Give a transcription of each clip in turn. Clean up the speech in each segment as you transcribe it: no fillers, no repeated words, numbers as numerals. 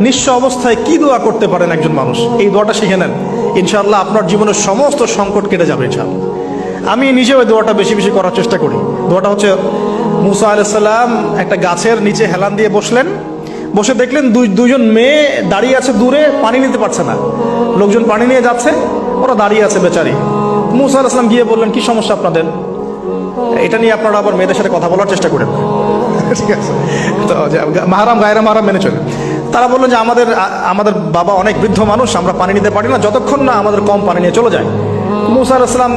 নিঃস্ব অবস্থায় কি দোয়া করতে পারেন একজন মানুষ, এই দোয়াটা শিখে নেন, ইনশাআল্লাহ আপনার জীবনের সমস্ত সংকট কেটে যাবে ইনশাআল্লাহ। আমি নিজেও এই দোয়াটা বেশি বেশি করার চেষ্টা করি। দোয়াটা হচ্ছে, মুসা আলাইহিস সালাম একটা গাছের নিচে হেলান দিয়ে বসলেন, বসে দেখলেন দুইজন মেয়ে দাঁড়িয়ে আছে দূরে, পানি নিতে পারছে না, লোকজন পানি নিয়ে যাচ্ছে, ওরা দাঁড়িয়ে আছে বেচারি। মুসা আলাইহিস সালাম গিয়ে বললেন, কি সমস্যা আপনাদের? এটা নিয়ে আপনারা আবার মেয়েদের সাথে কথা বলার চেষ্টা করেন, ঠিক আছে? তো মাহারাম গায়রা মাহারাম মেনে চলে। তারা বললেন যে আমাদের বাবা অনেক বৃদ্ধ মানুষ, আমরা পানি নিতে পারি না যতক্ষণ না আমাদের কম পানি নিয়ে চলে যায়। মুসা আলাইহিস সালাম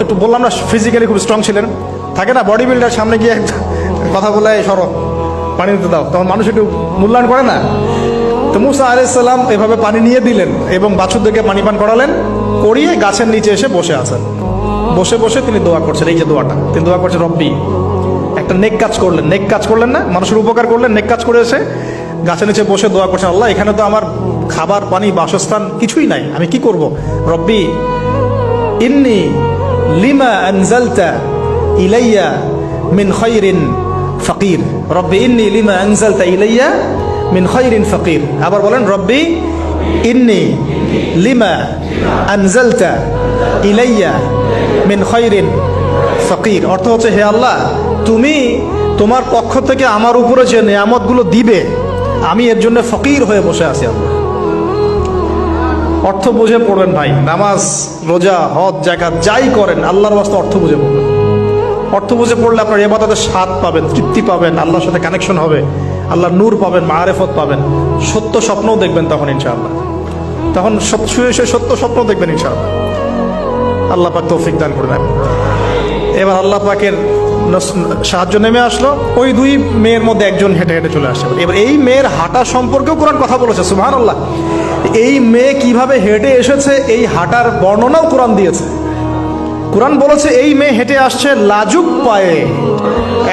একটু বললাম না, ফিজিক্যালি খুব স্ট্রং ছিলেন, থাকে না বডি বিল্ডার, সামনে গিয়ে কথা বলে সরো পানি নিতে দাও, তখন মানুষ একটু মূল্যায়ন করে না। তো মুসা আলাইহিস সালাম এভাবে পানি নিয়ে দিলেন এবং বাছুরদেরকে পানি পান করালেন, করিয়ে গাছের নিচে এসে বসে আছেন। বসে বসে তিনি দোয়া করছেন, এই যে দোয়াটা তিনি দোয়া করছেন, রব্বি, একটা নেক কাজ করলেন, নেক কাজ করলেন না, মানুষের উপকার করলেন, নেক কাজ করে এসে গাছের নিচে বসে দোয়া করছেন, আল্লাহ এখানে তো আমার খাবার পানি বাসস্থান কিছুই নাই, আমি কি করব? রব্বি ইন্নি লিমা আনজালতা ইলাইয়া মিন খায়রিন ফাকির, রব্বি ইন্নি লিমা আনজালতা ইলাইয়া মিন খায়রিন ফাকির। আবার বলেন, রব্বি ইন্নি লিমা আনজালতা ইলাইয়া মিন খায়রিন ফাকির। অর্থ হচ্ছে, হে আল্লাহ, তুমি তোমার পক্ষ থেকে আমার উপরে যে নিয়ামতগুলো দিবে, আমি এর জন্য ফকির হয়ে বসে আছি। আল্লাহ অর্থ বুঝে পড়বেন ভাই, নামাজ রোজা হজ জাকাত যাই করেন আল্লাহর ওয়াস্তে অর্থ বুঝে পড়বেন। অর্থ বুঝে পড়লে আপনার ইবাদতের স্বাদ পাবেন, তৃপ্তি পাবেন, আল্লাহর সাথে কানেকশন হবে, আল্লাহর নূর পাবেন, মাআরিফত পাবেন, সত্য স্বপ্নও দেখবেন তখন ইনশাআল্লাহ। তখন শুয়ে শুয়ে সত্য স্বপ্ন দেখবেন ইনশাআল্লাহ। আল্লাহ পাক তৌফিক দান করবেন। এবার আল্লাহ পাকের সাহায্য নেমে আসলো, ওই দুই মেয়ের মধ্যে একজন হেঁটে হেঁটে চলে আসে। এবার এই মেয়ের হাঁটা সম্পর্কেও কোরআন কথা বলেছে, সুবহানাল্লাহ। এই মেয়ে কিভাবে হেঁটে এসেছে, এই হাঁটার বর্ণনাও কোরআন দিয়েছে। কোরআন বলেছে এই মেয়ে হেঁটে আসছে লাজুক পায়ে।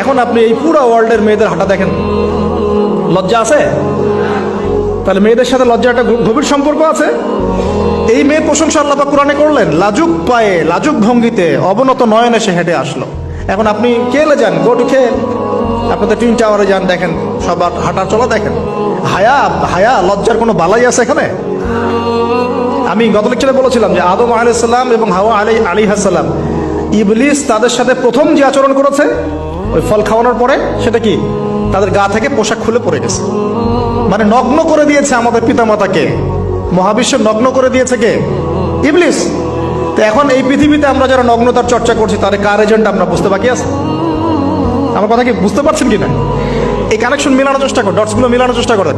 এখন আপনি এই পুরো ওয়ার্ল্ডের মেয়েদের হাঁটা দেখেন, লজ্জা আছে? তাহলে মেয়েদের সাথে লজ্জার একটা গভীর সম্পর্ক আছে। এই মেয়ের প্রশংসা আল্লাহ পাক কোরআনে করলেন, লাজুক পায়ে লাজুক ভঙ্গিতে অবনত নয়নে সে হেঁটে আসলো। এখন আপনি কেলে যান, গো টু খেল, আপনাদের টুইন টাওয়ারে যান, দেখেন সবার হাঁটার চলা দেখেন। হায়া লজ্জার কোনো বালাই আছে এখানে? আমি গত লেকচারে বলেছিলাম যে আদম আলাইহিস সালাম এবং হাওয়া আলাইহিস সালাম, ইবলিস তাদের সাথে প্রথম যে আচরণ করেছে ওই ফল খাওয়ানোর পরে, সেটা কি? তাদের গা থেকে পোশাক খুলে পড়ে গেছে, মানে নগ্ন করে দিয়েছে আমাদের পিতামাতাকে, মহাবিশ্ব নগ্ন করে দিয়েছে কে? ইবলিস। তো এখন এই পৃথিবীতে আমরা যারা নগ্নতার চর্চা করছি, তার কার এজেন্ট আমরা বুঝতে বাকি আছে? আমার কথা কি বুঝতে পারছেন কিনা? এই কানেকশন মেলানোর চেষ্টা করেন, ডটসগুলো মেলানোর চেষ্টা করেন।